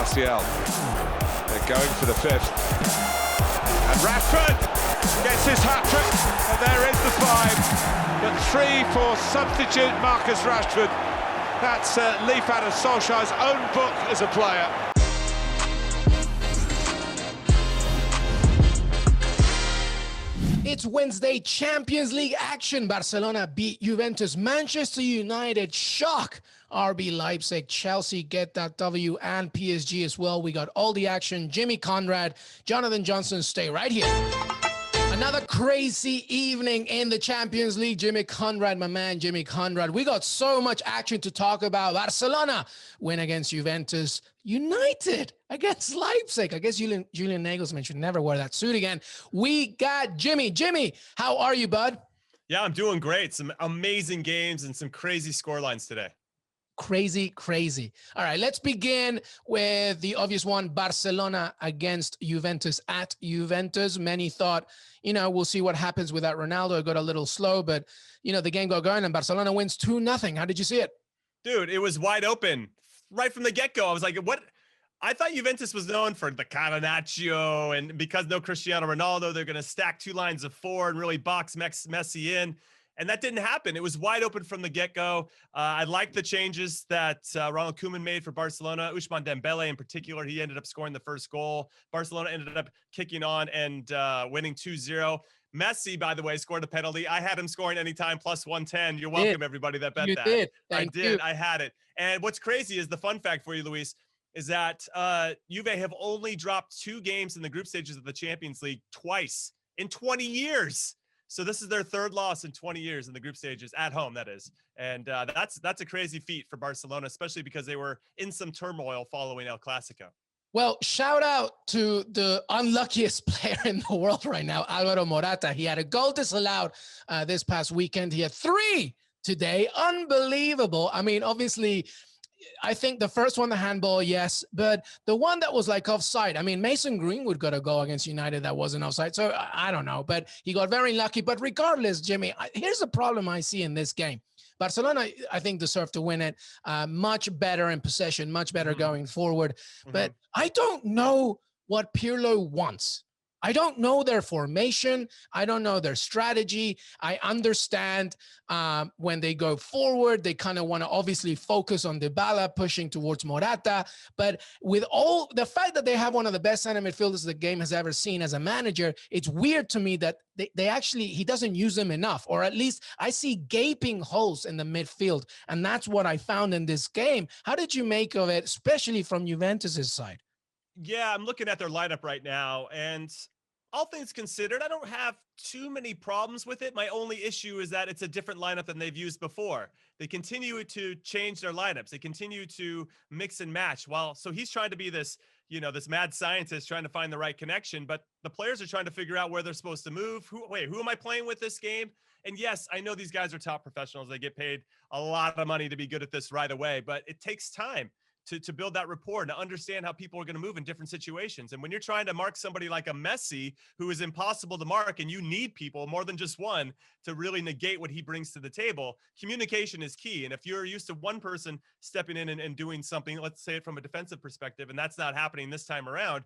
Martial. They're going for the fifth. And Rashford gets his hat-trick, and there is the 5. But 3 for substitute Marcus Rashford. That's a leaf out of Solskjaer's own book as a player. It's Wednesday Champions League action. Barcelona beat Juventus. Manchester United shock RB Leipzig. Chelsea get that W, and PSG as well. We got all the action. Jimmy Conrad, Jonathan Johnson, stay right here. Another crazy evening in the Champions League. Jimmy Conrad, my man, Jimmy Conrad. We got so much action to talk about. Barcelona win against Juventus. United against Leipzig. I guess Julian Nagelsmann should never wear that suit again. We got Jimmy. Jimmy, how are you, bud? Yeah, I'm doing great. Some amazing games and some crazy scorelines today. Crazy. All right, let's begin with the obvious one, Barcelona against Juventus at Juventus. Many thought, we'll see what happens with that Ronaldo. It got a little slow, but, the game got going and Barcelona wins 2-0. How did you see it? Dude, it was wide open right from the get-go. I was like, what? I thought Juventus was known for the Catenaccio, and because no Cristiano Ronaldo, they're going to stack 2 lines of 4 and really box Messi in. And that didn't happen. It was wide open from the get-go. I liked the changes that Ronald Koeman made for Barcelona. Ousmane Dembele in particular, he ended up scoring the first goal. Barcelona ended up kicking on and winning 2-0. Messi, by the way, scored a penalty. I had him scoring anytime plus 110. You're welcome, everybody that bet that. Did. I did. I had it. And what's crazy is the fun fact for you, Luis, is that Juve have only dropped 2 games in the group stages of the Champions League twice in 20 years. So this is their 3rd loss in 20 years in the group stages, at home, that is. And that's a crazy feat for Barcelona, especially because they were in some turmoil following El Clasico. Well, shout out to the unluckiest player in the world right now, Alvaro Morata. He had a goal disallowed this past weekend. He had 3 today. Unbelievable. I mean, obviously, I think the first one, the handball, yes, but the one that was like offside. I mean, Mason Greenwood got a goal against United that wasn't offside, so I don't know, but he got very lucky. But regardless, Jimmy, here's the problem I see in this game. Barcelona, I think, deserved to win it. Much better in possession, much better going forward. But I don't know what Pirlo wants. I don't know their formation. I don't know their strategy. I understand when they go forward, they kind of want to obviously focus on Dybala pushing towards Morata. But with all the fact that they have one of the best center midfielders the game has ever seen as a manager, it's weird to me that he doesn't use them enough, or at least I see gaping holes in the midfield. And that's what I found in this game. How did you make of it, especially from Juventus's side? Yeah, I'm looking at their lineup right now, and all things considered, I don't have too many problems with it. My only issue is that it's a different lineup than they've used before. They continue to change their lineups. They continue to mix and match. So he's trying to be this, this mad scientist trying to find the right connection, but the players are trying to figure out where they're supposed to move. Who am I playing with this game? And yes, I know these guys are top professionals. They get paid a lot of money to be good at this right away, but it takes time to build that rapport and to understand how people are going to move in different situations. And when you're trying to mark somebody like a Messi, who is impossible to mark, and you need people more than just one to really negate what he brings to the table, communication is key. And if you're used to one person stepping in and doing something, let's say it from a defensive perspective, and that's not happening this time around,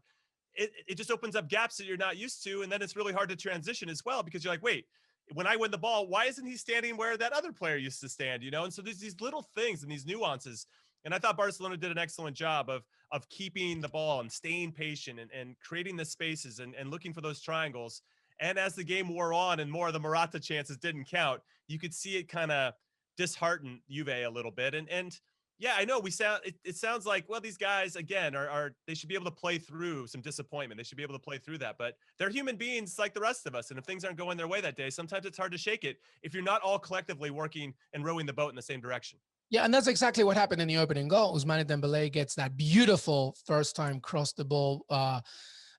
it just opens up gaps that you're not used to. And then it's really hard to transition as well, because you're like, wait, when I win the ball, why isn't he standing where that other player used to stand? And so there's these little things and these nuances. And I thought Barcelona did an excellent job of keeping the ball and staying patient and creating the spaces and looking for those triangles. And as the game wore on and more of the Morata chances didn't count, you could see it kind of dishearten Juve a little bit. And yeah, I know it sounds like, well, these guys, again, they should be able to play through some disappointment. They should be able to play through that. But they're human beings like the rest of us. And if things aren't going their way that day, sometimes it's hard to shake it if you're not all collectively working and rowing the boat in the same direction. Yeah, and that's exactly what happened in the opening goal. Ousmane Dembele gets that beautiful first-time cross-the-ball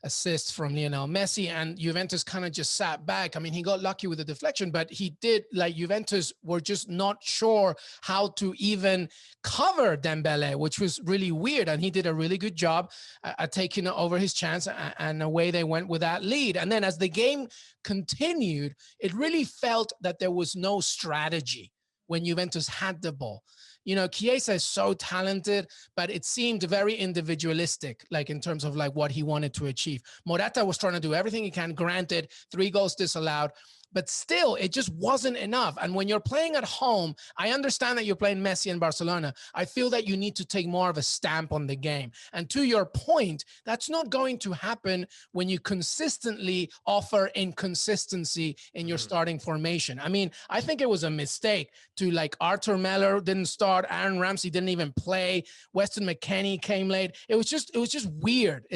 assist from Lionel Messi, and Juventus kind of just sat back. I mean, he got lucky with the deflection, but Juventus were just not sure how to even cover Dembele, which was really weird, and he did a really good job at taking over his chance, and away they went with that lead. And then as the game continued, it really felt that there was no strategy when Juventus had the ball. you know, Chiesa is so talented, but it seemed very individualistic, like in terms of like what he wanted to achieve. Morata was trying to do everything he can. Granted, 3 goals disallowed, but still, it just wasn't enough. And when you're playing at home, I understand that you're playing Messi in Barcelona. I feel that you need to take more of a stamp on the game. And to your point, that's not going to happen when you consistently offer inconsistency in your starting formation. I mean, I think it was a mistake to, like, Arthur Miller didn't start, Aaron Ramsey didn't even play, Weston McKennie came late. It was just weird.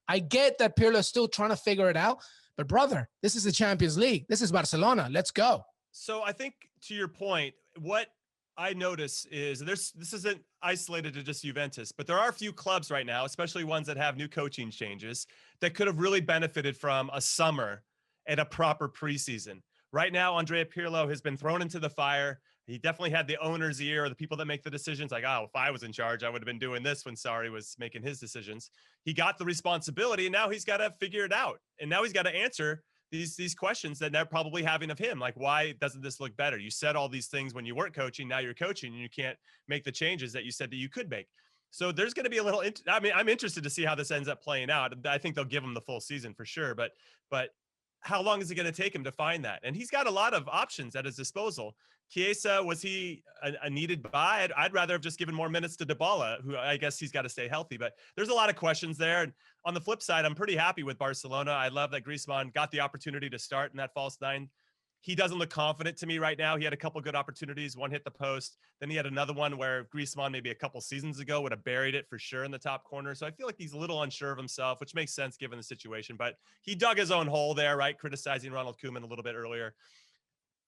I get that Pirlo is still trying to figure it out, but brother, this is the Champions League. This is Barcelona. Let's go. So I think, to your point, what I notice is this isn't isolated to just Juventus, but there are a few clubs right now, especially ones that have new coaching changes, that could have really benefited from a summer and a proper preseason. Right now, Andrea Pirlo has been thrown into the fire. He definitely had the owner's ear, or the people that make the decisions, like, oh, if I was in charge, I would have been doing this when Sarri was making his decisions. He got the responsibility, and now he's got to figure it out. And now he's got to answer these questions that they're probably having of him. Like, why doesn't this look better? You said all these things when you weren't coaching. Now you're coaching, and you can't make the changes that you said that you could make. So there's going to be a little, I mean, I'm interested to see how this ends up playing out. I think they'll give him the full season for sure. But how long is it going to take him to find that? And he's got a lot of options at his disposal. Chiesa, was he a needed buy? I'd rather have just given more minutes to Dybala, who I guess he's got to stay healthy. But there's a lot of questions there. And on the flip side, I'm pretty happy with Barcelona. I love that Griezmann got the opportunity to start in that false nine. He doesn't look confident to me right now. He had a couple good opportunities. One hit the post. Then he had another one where Griezmann maybe a couple seasons ago would have buried it for sure in the top corner. So I feel like he's a little unsure of himself, which makes sense given the situation. But he dug his own hole there, right? Criticizing Ronald Koeman a little bit earlier.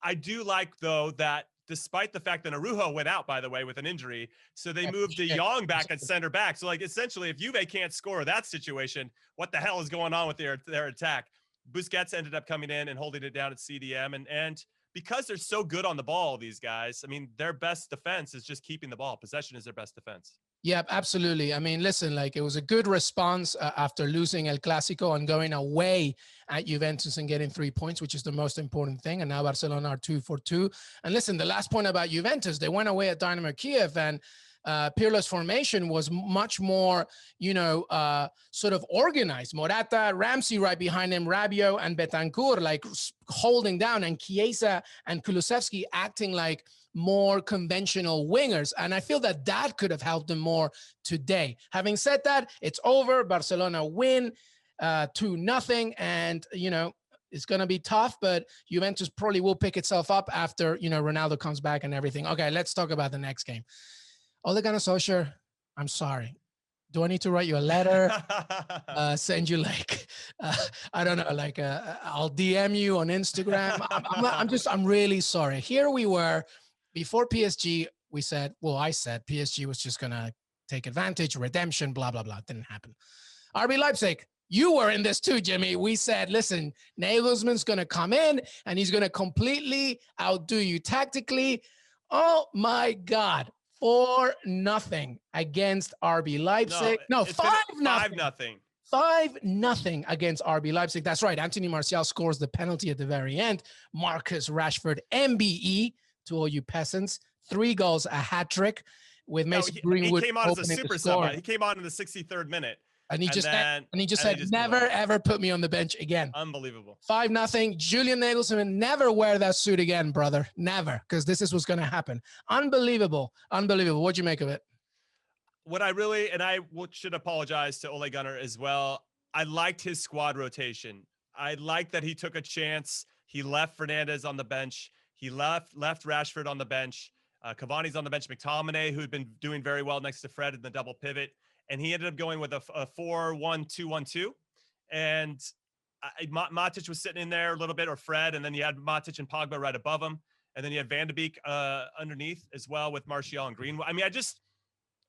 I do like, though, that despite the fact that Araujo went out, by the way, with an injury, so they moved De Jong back at center back. So, like, essentially, if Juve can't score that situation, what the hell is going on with their attack? Busquets ended up coming in and holding it down at CDM. And because they're so good on the ball, these guys, I mean, their best defense is just keeping the ball. Possession is their best defense. Yeah, absolutely. I mean, listen, like, it was a good response after losing El Clásico and going away at Juventus and getting 3 points, which is the most important thing. And now Barcelona are 2 for 2. And listen, the last point about Juventus, they went away at Dynamo Kiev, and Pirlo's formation was much more, sort of organized. Morata, Ramsey right behind him, Rabiot and Betancourt like holding down, and Chiesa and Kulusevski acting like more conventional wingers. And I feel that could have helped them more today. Having said that, it's over. Barcelona win 2-0. And, it's going to be tough, but Juventus probably will pick itself up after, Ronaldo comes back and everything. Okay, let's talk about the next game. Ole Gunnar Solskjaer, I'm sorry. Do I need to write you a letter? Send you I don't know, I'll DM you on Instagram. I'm really sorry. Here we were before PSG. I said PSG was just going to take advantage, redemption, blah, blah, blah. It didn't happen. RB Leipzig, you were in this too, Jimmy. We said, listen, Nagelsmann's going to come in and he's going to completely outdo you tactically. Oh my God. 4-0 against RB Leipzig. No, 5-0. 5-0 against RB Leipzig. That's right. Anthony Martial scores the penalty at the very end. Marcus Rashford, MBE, to all you peasants. 3 goals, a hat trick with Mason Greenwood. He came on as a super sub. He came on in the 63rd minute. And he just said, never, ever put me on the bench again. Unbelievable. 5-0. Julian Nagelsmann, never wear that suit again, brother. Never, because this is what's going to happen. Unbelievable. Unbelievable. What'd you make of it? What I should apologize to Ole Gunnar as well. I liked his squad rotation. I liked that he took a chance. He left Fernandes on the bench. He left Rashford on the bench. Cavani's on the bench. McTominay, who had been doing very well next to Fred in the double pivot. And he ended up going with a 4-1-2-1-2. And Matic was sitting in there a little bit, or Fred. And then you had Matic and Pogba right above him. And then you had Van de Beek underneath as well with Martial and Greenwood. I mean,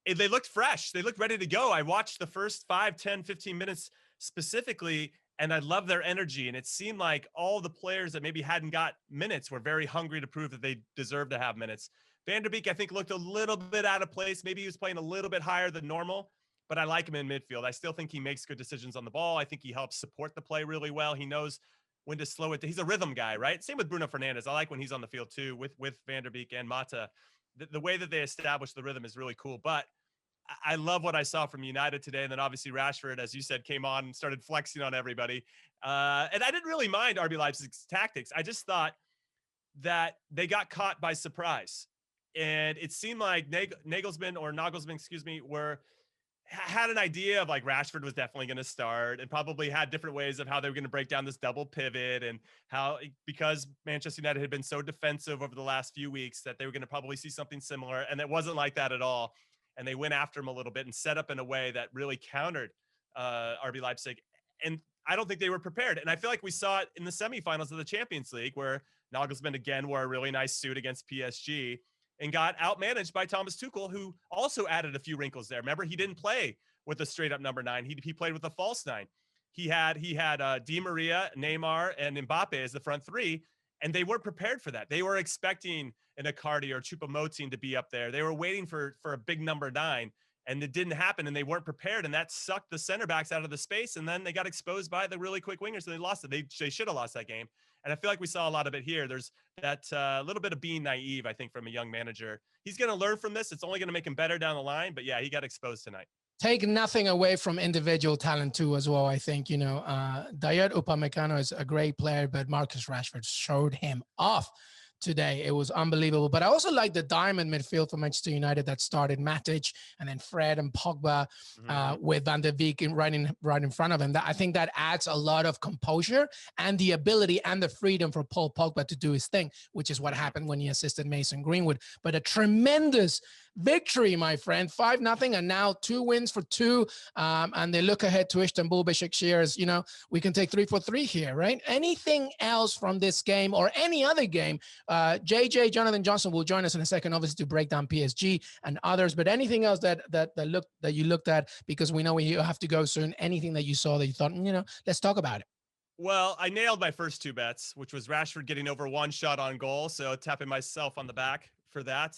they looked fresh. They looked ready to go. I watched the first 5, 10, 15 minutes specifically, and I love their energy. And it seemed like all the players that maybe hadn't got minutes were very hungry to prove that they deserved to have minutes. Van der Beek, I think, looked a little bit out of place. Maybe he was playing a little bit higher than normal, but I like him in midfield. I still think he makes good decisions on the ball. I think he helps support the play really well. He knows when to slow it. He's a rhythm guy, right? Same with Bruno Fernandes. I like when he's on the field too with Van der Beek and Mata. the way that they establish the rhythm is really cool. But I love what I saw from United today. And then obviously Rashford, as you said, came on and started flexing on everybody. And I didn't really mind RB Leipzig's tactics. I just thought that they got caught by surprise. And it seemed like Nagelsmann, excuse me, had an idea of like Rashford was definitely going to start and probably had different ways of how they were going to break down this double pivot, and how, because Manchester United had been so defensive over the last few weeks, that they were going to probably see something similar. And it wasn't like that at all. And they went after him a little bit and set up in a way that really countered RB Leipzig. And I don't think they were prepared. And I feel like we saw it in the semifinals of the Champions League, where Nagelsmann again wore a really nice suit against PSG and got outmanaged by Thomas Tuchel, who also added a few wrinkles there. Remember, he didn't play with a straight up number 9. He played with a false 9. He had Di Maria, Neymar, and Mbappe as the front three, and they weren't prepared for that. They were expecting an Icardi or Choupo-Moting to be up there. They were waiting for a big number 9, and it didn't happen, and they weren't prepared, and that sucked the center backs out of the space, and then they got exposed by the really quick wingers, and they lost it. They should have lost that game. And I feel like we saw a lot of it here. There's that little bit of being naive, I think, from a young manager. He's going to learn from this. It's only going to make him better down the line. But yeah, he got exposed tonight. Take nothing away from individual talent too, as well. I think, Dayot Upamecano is a great player, but Marcus Rashford showed him off today. It was unbelievable. But I also like the diamond midfield for Manchester United that started Matic and then Fred and Pogba with Van der Beek right in front of him. I think that adds a lot of composure and the ability and the freedom for Paul Pogba to do his thing, which is what happened when he assisted Mason Greenwood. But a tremendous victory, my friend, 5-0, and now 2 wins for 2. And they look ahead to Istanbul Besiktas as, we can take 3 for 3 here, right? Anything else from this game or any other game? JJ, Jonathan Johnson, will join us in a second, obviously, to break down PSG and others. But anything else that you looked at, because we know you have to go soon. Anything that you saw that you thought, let's talk about it. Well, I nailed my first 2 bets, which was Rashford getting over 1 shot on goal. So tapping myself on the back for that.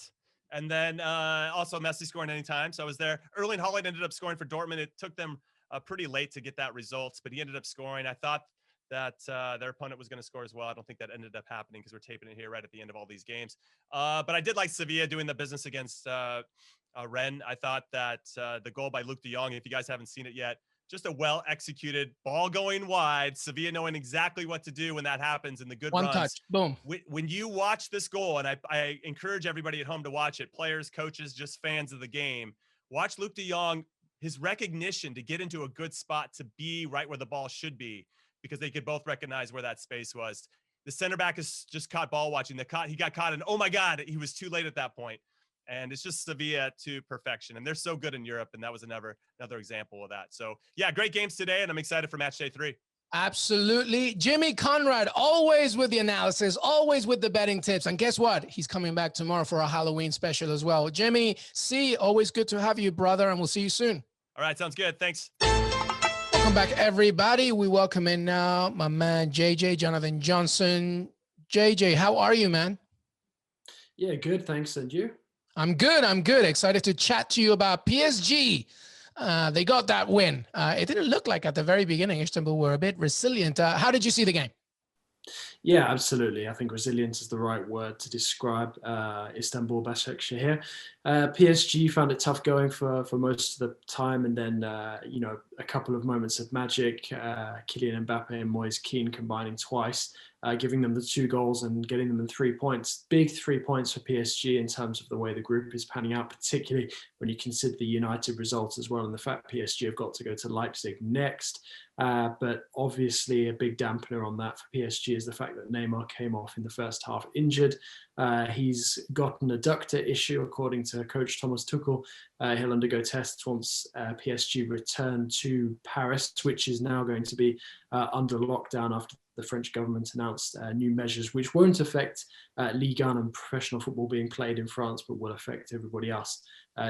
And then also Messi scoring anytime. So I was there. Erling Haaland ended up scoring for Dortmund. It took them pretty late to get that result, but he ended up scoring. I thought that their opponent was going to score as well. I don't think that ended up happening because we're taping it here right at the end of all these games. But I did like Sevilla doing the business against Rennes. I thought that the goal by Luke de Jong, if you guys haven't seen it yet, just a well-executed ball going wide, Sevilla knowing exactly what to do when that happens, and the good one runs. Touch, boom. When you watch this goal, and I encourage everybody at home to watch it, players, coaches, just fans of the game, watch Luke de Jong, his recognition to get into a good spot to be right where the ball should be, because they could both recognize where that space was. The center back is just caught ball watching. He got caught, and oh my God, he was too late at that point. And it's just Sevilla to perfection. And they're so good in Europe. And that was another example of that. So yeah, great games today. And I'm excited for match day 3. Absolutely. Jimmy Conrad, always with the analysis, always with the betting tips. And guess what? He's coming back tomorrow for a Halloween special as well. Jimmy, always good to have you, brother. And we'll see you soon. All right. Sounds good. Thanks. Welcome back, everybody. We welcome in now my man, JJ, Jonathan Johnson. JJ, how are you, man? Yeah, good. Thanks. And you? I'm good. Excited to chat to you about PSG. They got that win. It didn't look like at the very beginning Istanbul were a bit resilient. How did you see the game? Yeah, absolutely. I think resilience is the right word to describe Istanbul Başakşehir here. PSG found it tough going for most of the time, and then a couple of moments of magic. Kylian Mbappe and Moise Kean combining twice, giving them the 2 goals and getting them in 3 points. Big 3 points for PSG in terms of the way the group is panning out, particularly when you consider the United results as well, and the fact PSG have got to go to Leipzig next. But obviously a big dampener on that for PSG is the fact that Neymar came off in the first half injured. He's got an adductor issue, according to coach Thomas Tuchel. He'll undergo tests once PSG return to Paris, which is now going to be under lockdown after the French government announced new measures, which won't affect Ligue 1 and professional football being played in France, but will affect everybody else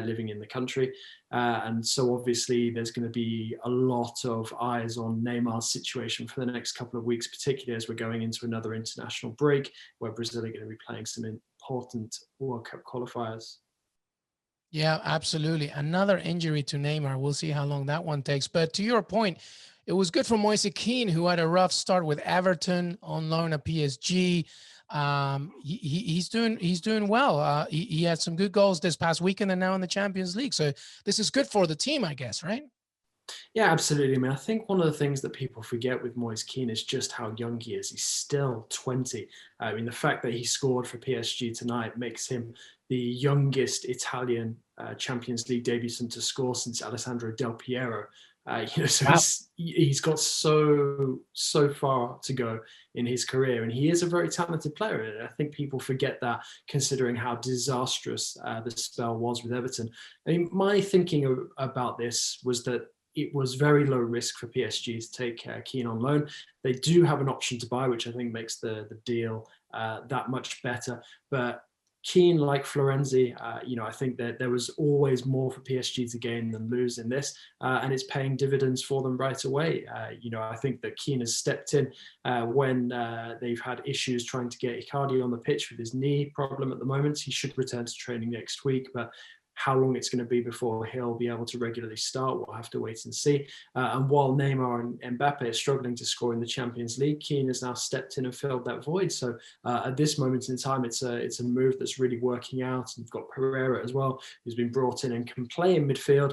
living in the country. And so obviously there's going to be a lot of eyes on Neymar's situation for the next couple of weeks, particularly as we're going into another international break where Brazil are going to be playing some important World Cup qualifiers. Yeah, absolutely. Another injury to Neymar. We'll see how long that one takes. But to your point, It was good for Moise Kean, who had a rough start with Everton on loan at PSG. He's doing well. He had some good goals this past weekend and now in the Champions League. So this is good for the team, I guess, right? Yeah, absolutely. I mean, I think one of the things that people forget with Moise Kean is just how young he is. He's still 20. I mean, the fact that he scored for PSG tonight makes him the youngest Italian Champions League debutant to score since Alessandro Del Piero. So Wow. he's got so far to go in his career, and he is a very talented player. And I think people forget that, considering how disastrous the spell was with Everton. I mean, my thinking about this was that it was very low risk for PSG to take Kean on loan. They do have an option to buy, which I think makes the deal that much better. But Kean, like Florenzi, I think that there was always more for PSG to gain than lose in this, and it's paying dividends for them right away. I think that Kean has stepped in when they've had issues trying to get Icardi on the pitch with his knee problem at the moment. He should return to training next week, but how long it's going to be before he'll be able to regularly start, we'll have to wait and see. And while Neymar and Mbappe are struggling to score in the Champions League, Kean has now stepped in and filled that void. So at this moment in time, it's a move that's really working out. And you've got Pereira as well, who's been brought in and can play in midfield.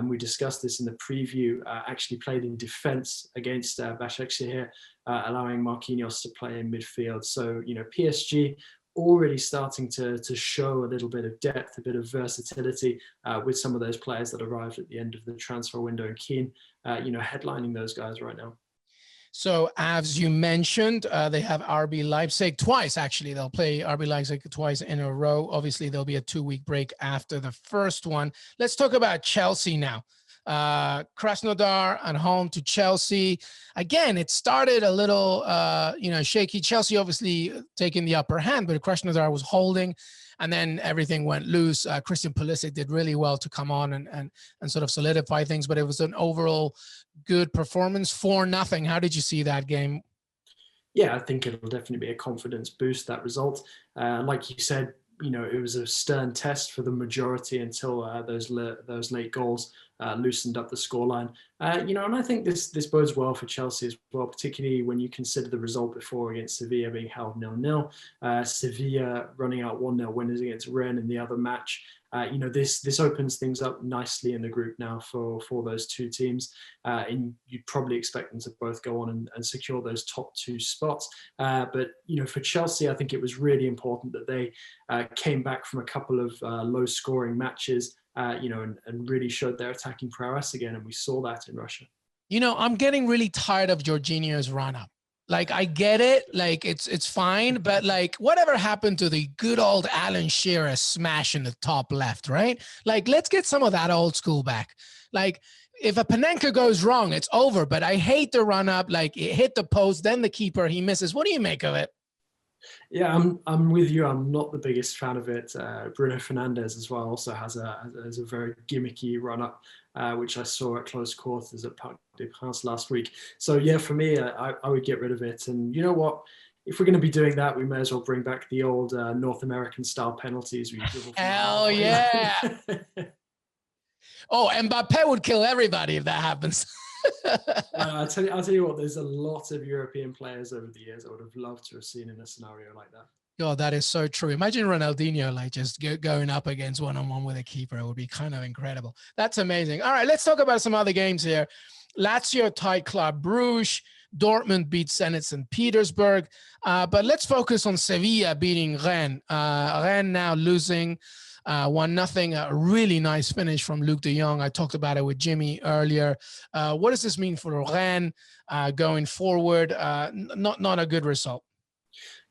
We discussed this in the preview, actually played in defence against Başakşehir, allowing Marquinhos to play in midfield. So, PSG already starting to show a little bit of depth, a bit of versatility with some of those players that arrived at the end of the transfer window. And Kean, headlining those guys right now. So as you mentioned, they have RB Leipzig twice, actually. They'll play RB Leipzig twice in a row. Obviously, there'll be a 2-week break after the first one. Let's talk about Chelsea now. Krasnodar at home to Chelsea. Again, it started a little, shaky. Chelsea obviously taking the upper hand, but Krasnodar was holding, and then everything went loose. Christian Pulisic did really well to come on and sort of solidify things, but it was an overall good performance. 4-0. How did you see that game? Yeah, I think it'll definitely be a confidence boost, that result. Like you said, it was a stern test for the majority until those late goals loosened up the scoreline. And I think this bodes well for Chelsea as well, particularly when you consider the result before against Sevilla being held 0-0. Sevilla running out 1-0 winners against Rennes in the other match. This opens things up nicely in the group now for those two teams. And you'd probably expect them to both go on and secure those top two spots. But for Chelsea, I think it was really important that they came back from a couple of low-scoring matches, and really showed their attacking prowess again. And we saw that in Russia. I'm getting really tired of Jorginho's run-up. Like, I get it. Like, it's fine. But, like, whatever happened to the good old Alan Shearer smash in the top left, right? Like, let's get some of that old school back. Like, if a Panenka goes wrong, it's over. But I hate the run-up. Like, it hit the post, then the keeper, he misses. What do you make of it? Yeah, I'm with you. I'm not the biggest fan of it. Bruno Fernandes as well also has a very gimmicky run-up, which I saw at close quarters at Parc des Princes last week. So yeah, for me, I would get rid of it. And you know what? If we're going to be doing that, we may as well bring back the old North American style penalties. Hell yeah! Oh, Mbappe would kill everybody if that happens. I'll tell you what, there's a lot of European players over the years I would have loved to have seen in a scenario like that. God, that is so true. Imagine Ronaldinho like just going up against one-on-one with a keeper. It would be kind of incredible. That's amazing. All right, let's talk about some other games here. Lazio tied Club Brugge. Dortmund beat Zenit St. Petersburg. But let's focus on Sevilla beating Rennes. Rennes now losing 1-0, a really nice finish from Luc de Jong. I talked about it with Jimmy earlier. What does this mean for Rennes going forward? Not a good result.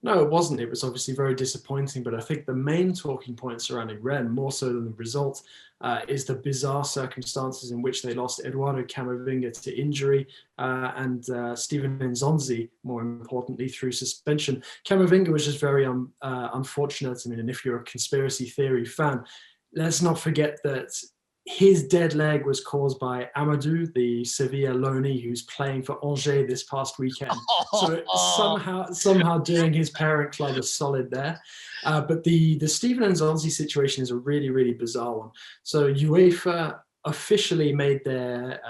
No, it wasn't. It was obviously very disappointing, but I think the main talking point surrounding Rennes, more so than the result, is the bizarre circumstances in which they lost Eduardo Camavinga to injury and Steven Nzonzi, more importantly, through suspension. Camavinga was just very unfortunate. I mean, and if you're a conspiracy theory fan, let's not forget that his dead leg was caused by Amadou, the Sevilla loanee who's playing for Angers this past weekend. So somehow doing his parent club a solid there. But the Steven Nzonzi situation is a really, really bizarre one. So UEFA officially made their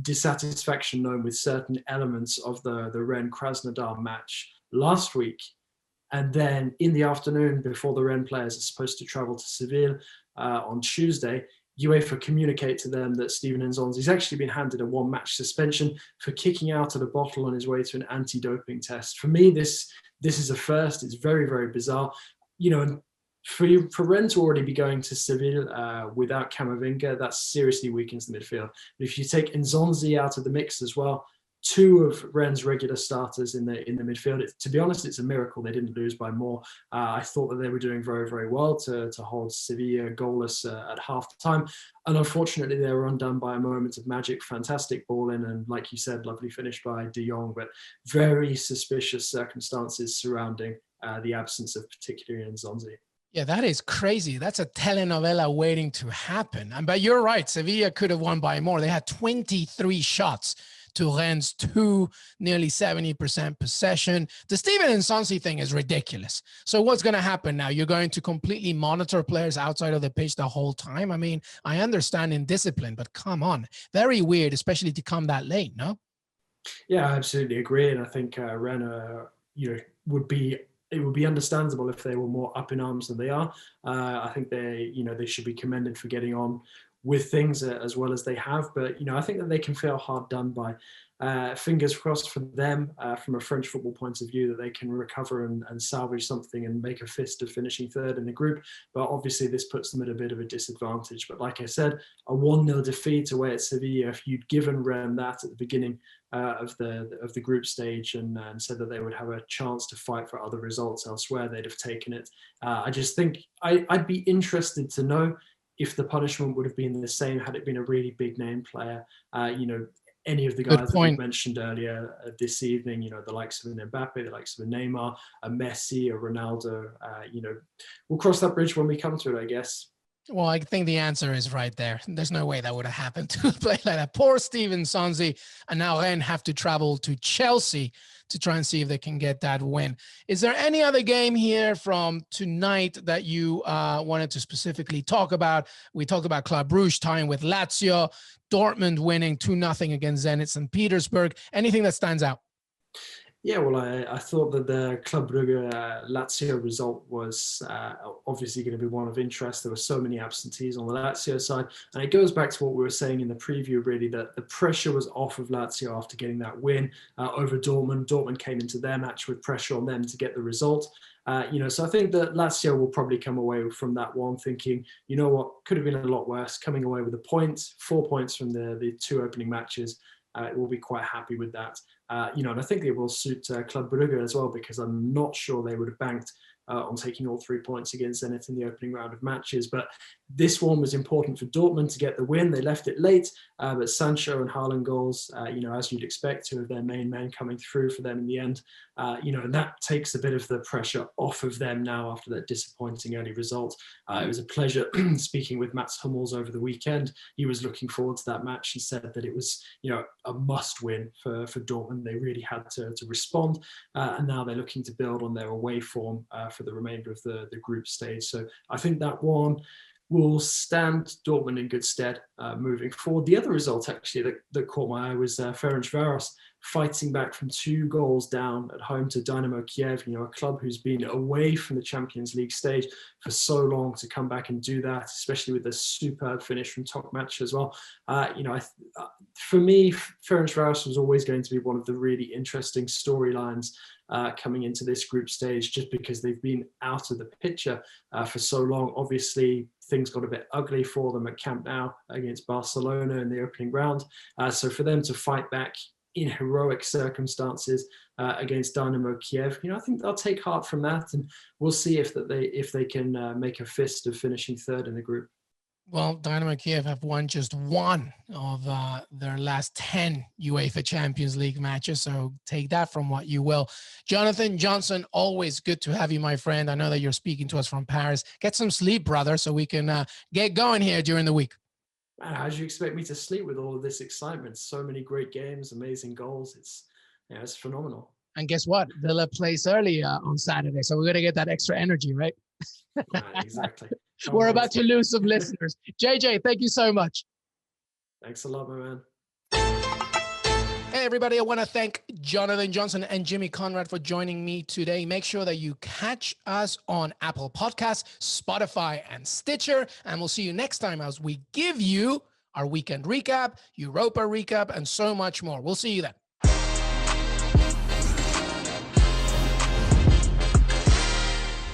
dissatisfaction known with certain elements of the Rennes-Krasnodar match last week. And then in the afternoon, before the Rennes players are supposed to travel to Seville on Tuesday, UEFA communicate to them that Steven Nzonzi's actually been handed a one-match suspension for kicking out of the bottle on his way to an anti-doping test. For me, this is a first. It's very, very bizarre. You know, for Rennes to already be going to Seville without Camavinga, that seriously weakens the midfield. But if you take Nzonzi out of the mix as well, two of Rennes' regular starters in the midfield. To be honest, it's a miracle they didn't lose by more. I thought that they were doing very, very well to hold Sevilla goalless at half time. And unfortunately, they were undone by a moment of magic. Fantastic ball in, and like you said, lovely finish by De Jong, but very suspicious circumstances surrounding the absence of particularly Nzonzi. Yeah, that is crazy. That's a telenovela waiting to happen. But you're right. Sevilla could have won by more. They had 23 shots to Rennes 2, nearly 70% possession. The Steven Nzonzi thing is ridiculous. So what's going to happen now? You're going to completely monitor players outside of the pitch the whole time? I mean, I understand in discipline, but come on. Very weird, especially to come that late, no? Yeah, I absolutely agree. And I think Rennes, would be understandable if they were more up in arms than they are. I think they should be commended for getting on with things as well as they have. But, I think that they can feel hard done by. Fingers crossed for them from a French football point of view that they can recover and salvage something and make a fist of finishing third in the group. But obviously this puts them at a bit of a disadvantage. But like I said, a 1-0 defeat away at Sevilla, if you'd given Rennes that at the beginning of the group stage and said that they would have a chance to fight for other results elsewhere, they'd have taken it. I just think I'd be interested to know if the punishment would have been the same had it been a really big name player. Any of the guys that we mentioned earlier this evening, the likes of an Mbappe, the likes of a Neymar, a Messi, a Ronaldo, we'll cross that bridge when we come to it, I guess. Well, I think the answer is right there. There's no way that would have happened to play like that. Poor Steven Nzonzi, and now Rennes have to travel to Chelsea to try and see if they can get that win. Is there any other game here from tonight that you wanted to specifically talk about? We talked about Club Brugge tying with Lazio, Dortmund winning 2-0 against Zenit St. Petersburg. Anything that stands out? Yeah, well, I thought that the Club Brugge Lazio result was obviously going to be one of interest. There were so many absentees on the Lazio side. And it goes back to what we were saying in the preview, really, that the pressure was off of Lazio after getting that win over Dortmund. Dortmund came into their match with pressure on them to get the result. So I think that Lazio will probably come away from that one thinking, you know what, could have been a lot worse. Coming away with a point, 4 points from the two opening matches. We'll be quite happy with that. And I think it will suit Club Brugge as well, because I'm not sure they would have banked on taking all 3 points against Zenit in the opening round of matches. But this one was important for Dortmund to get the win. They left it late, but Sancho and Haaland goals, as you'd expect, two of their main men coming through for them in the end. And that takes a bit of the pressure off of them now after that disappointing early result. It was a pleasure speaking with Mats Hummels over the weekend. He was looking forward to that match. He said that it was, a must win for Dortmund. They really had to respond. And now they're looking to build on their away form for the remainder of the group stage. So I think that one will stand Dortmund in good stead moving forward. The other result actually that caught my eye was Ferencváros fighting back from 2 goals down at home to Dynamo Kiev, a club who's been away from the Champions League stage for so long, to come back and do that, especially with a superb finish from Tokmac as well. For me, Ferencváros was always going to be one of the really interesting storylines coming into this group stage, just because they've been out of the picture for so long. Obviously, things got a bit ugly for them at Camp Nou against Barcelona in the opening round. So for them to fight back in heroic circumstances against Dynamo Kiev, I think they'll take heart from that, and we'll see if they can make a fist of finishing third in the group. Well, Dynamo Kiev have won just one of their last 10 UEFA Champions League matches, so take that from what you will. Jonathan Johnson, always good to have you, my friend. I know that you're speaking to us from Paris. Get some sleep, brother, so we can get going here during the week. Man, how do you expect me to sleep with all of this excitement? So many great games, amazing goals. It's phenomenal. And guess what? Villa plays early on Saturday, so we're going to get that extra energy, right? Exactly. We're about to lose some listeners. JJ, thank you so much. Thanks a lot, my man. Hey, everybody, I want to thank Jonathan Johnson and Jimmy Conrad for joining me today. Make sure that you catch us on Apple Podcasts, Spotify, and Stitcher. And we'll see you next time as we give you our weekend recap, Europa recap, and so much more. We'll see you then.